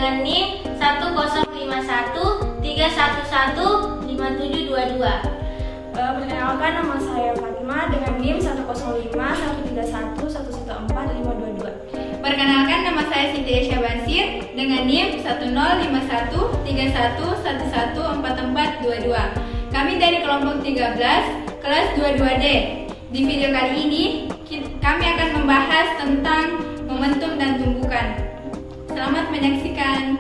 dengan NIM 10513115722. Perkenalkan, nama saya Fatima dengan NIM 10513111452. Perkenalkan, nama saya Cynthia Syabasir dengan NIM 10513114422. Kami dari kelompok 13, kelas 22D. Di video kali ini, kami akan membahas tentang momentum dan tumbukan. Selamat menyaksikan.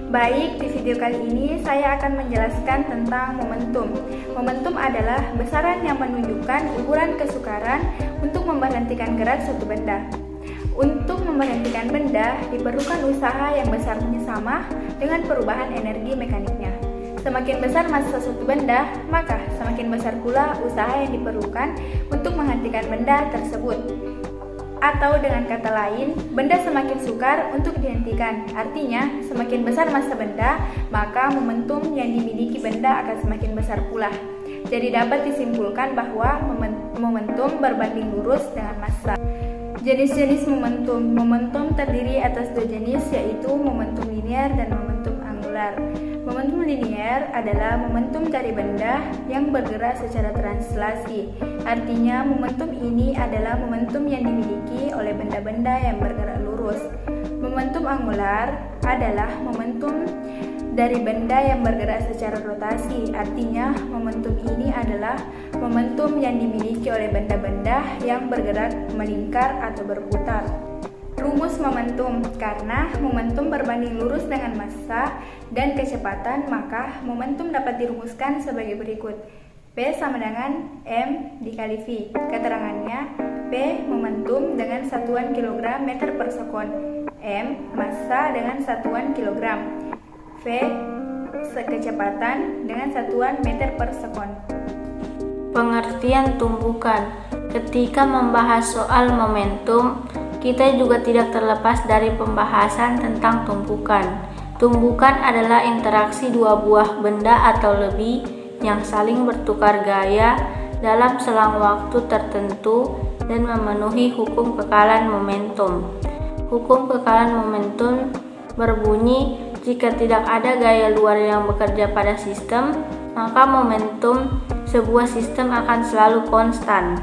Baik, di video kali ini saya akan menjelaskan tentang momentum. Momentum adalah besaran yang menunjukkan ukuran kesukaran untuk memberhentikan gerak suatu benda. Untuk memberhentikan benda, diperlukan usaha yang besarnya sama dengan perubahan energi mekaniknya. Semakin besar massa suatu benda, maka semakin besar pula usaha yang diperlukan untuk menghentikan benda tersebut. Atau dengan kata lain, benda semakin sukar untuk dihentikan. Artinya, semakin besar massa benda, maka momentum yang dimiliki benda akan semakin besar pula. Jadi dapat disimpulkan bahwa momentum berbanding lurus dengan massa. Jenis-jenis momentum. Momentum terdiri atas dua jenis, yaitu momentum linear dan momentum angular. Momentum linear adalah momentum dari benda yang bergerak secara translasi. Artinya, momentum ini adalah momentum yang dimiliki oleh benda-benda yang bergerak lurus. Momentum angular adalah momentum dari benda yang bergerak secara rotasi. Artinya, momentum ini adalah momentum yang dimiliki oleh benda-benda yang bergerak melingkar atau berputar. Rumus momentum. Karena momentum berbanding lurus dengan massa dan kecepatan, maka momentum dapat dirumuskan sebagai berikut. P sama dengan M dikali V. Keterangannya, P momentum dengan satuan kilogram meter per sekon, M massa dengan satuan kilogram, V kecepatan dengan satuan meter per sekon. Pengertian tumbukan. Ketika membahas soal momentum, kita juga tidak terlepas dari pembahasan tentang tumbukan. Tumbukan adalah interaksi dua buah benda atau lebih yang saling bertukar gaya dalam selang waktu tertentu dan memenuhi hukum kekalan momentum. Hukum kekalan momentum berbunyi, jika tidak ada gaya luar yang bekerja pada sistem, maka momentum sebuah sistem akan selalu konstan.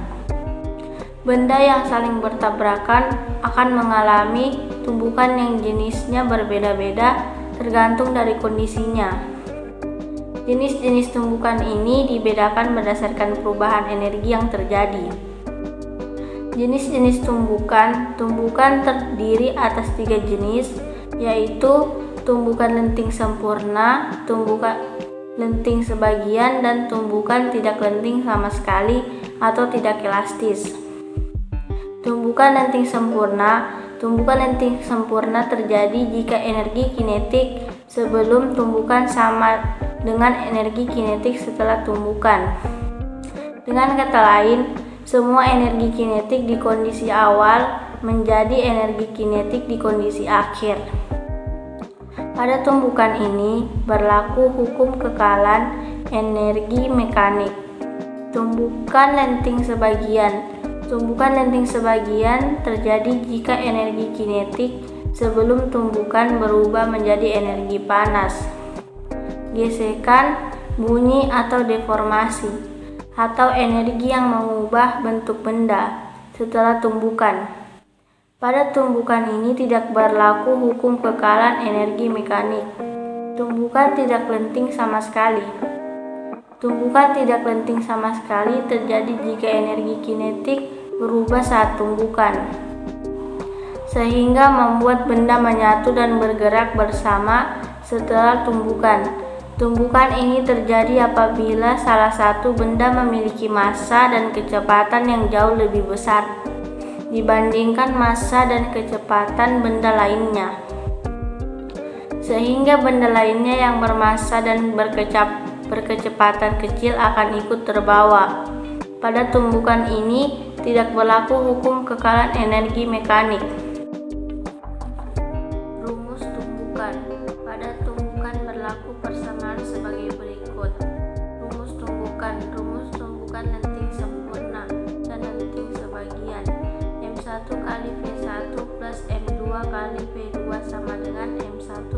Benda yang saling bertabrakan akan mengalami tumbukan yang jenisnya berbeda-beda tergantung dari kondisinya. Jenis-jenis tumbukan ini dibedakan berdasarkan perubahan energi yang terjadi. Jenis-jenis tumbukan terdiri atas 3 jenis, yaitu tumbukan lenting sempurna, tumbukan lenting sebagian, dan tumbukan tidak lenting sama sekali atau tidak elastis. Tumbukan lenting sempurna terjadi jika energi kinetik sebelum tumbukan sama dengan energi kinetik setelah tumbukan. Dengan kata lain, semua energi kinetik di kondisi awal menjadi energi kinetik di kondisi akhir. Pada tumbukan ini berlaku hukum kekalan energi mekanik. Tumbukan lenting sebagian terjadi jika energi kinetik sebelum tumbukan berubah menjadi energi panas, gesekan, bunyi atau deformasi, atau energi yang mengubah bentuk benda setelah tumbukan. Pada tumbukan ini tidak berlaku hukum kekalan energi mekanik. Tumbukan tidak lenting sama sekali. Tumbukan tidak lenting sama sekali terjadi jika energi kinetik berubah saat tumbukan, sehingga membuat benda menyatu dan bergerak bersama setelah tumbukan. Tumbukan ini terjadi apabila salah satu benda memiliki massa dan kecepatan yang jauh lebih besar dibandingkan massa dan kecepatan benda lainnya, sehingga benda lainnya yang bermassa dan berkecepatan kecil akan ikut terbawa. Pada tumbukan ini tidak berlaku hukum kekalan energi mekanik. Rumus tumbukan. Pada tumbukan berlaku persamaan sebagai berikut. Rumus tumbukan lenting sempurna dan lenting sebagian. M1 kali V1 plus M2 kali V2 sama dengan M1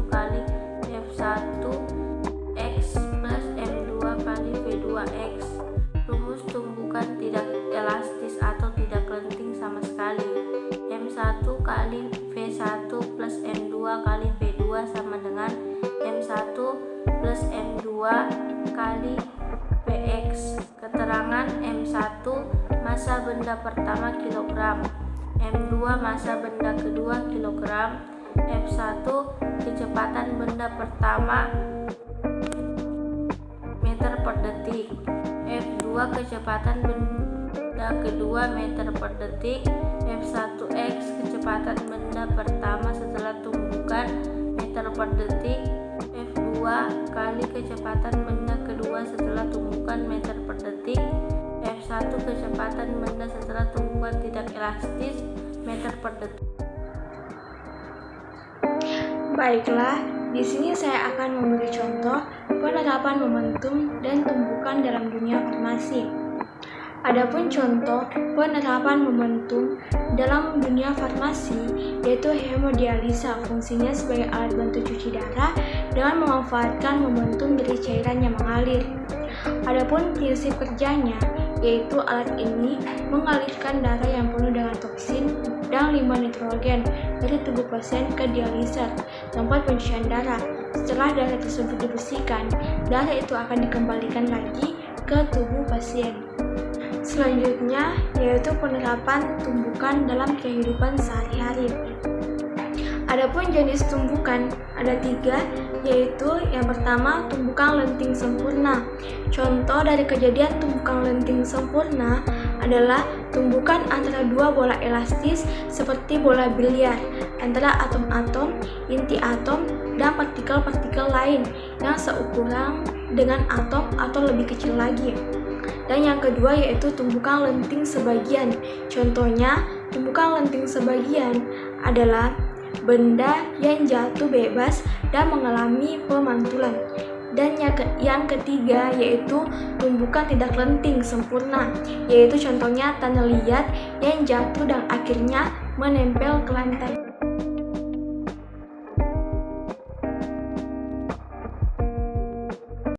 kali Px. Keterangan M1 massa benda pertama kilogram, M2 massa benda kedua kilogram, F1 kecepatan benda pertama meter per detik, F2 kecepatan benda kedua meter per detik, F1x kecepatan benda pertama setelah tumbukan meter per detik, F2 kali kecepatan benda kedua setelah tumbukan meter per detik, F1 kecepatan benda setelah tumbukan tidak elastis meter per detik. Baiklah, di sini saya akan memberi contoh penerapan momentum dan tumbukan dalam dunia farmasi. Adapun contoh penerapan momentum dalam dunia farmasi yaitu hemodialisa, fungsinya sebagai alat bantu cuci darah dengan memanfaatkan momentum dari cairan yang mengalir. Adapun prinsip kerjanya yaitu alat ini mengalirkan darah yang penuh dengan toksin dan limbah nitrogen dari tubuh pasien ke dialiser, tempat pencucian darah. Setelah darah tersebut dibersihkan, darah itu akan dikembalikan lagi ke tubuh pasien. Selanjutnya yaitu penerapan tumbukan dalam kehidupan sehari-hari. Adapun jenis tumbukan ada 3, yaitu yang pertama tumbukan lenting sempurna. Contoh dari kejadian tumbukan lenting sempurna adalah tumbukan antara dua bola elastis seperti bola biliar antara atom-atom, inti atom, dan partikel-partikel lain yang seukuran dengan atom atau lebih kecil lagi. Dan yang kedua yaitu tumbukan lenting sebagian. Contohnya, tumbukan lenting sebagian adalah benda yang jatuh bebas dan mengalami pemantulan. Dan yang ketiga yaitu tumbukan tidak lenting sempurna, yaitu contohnya tanah liat yang jatuh dan akhirnya menempel ke lantai.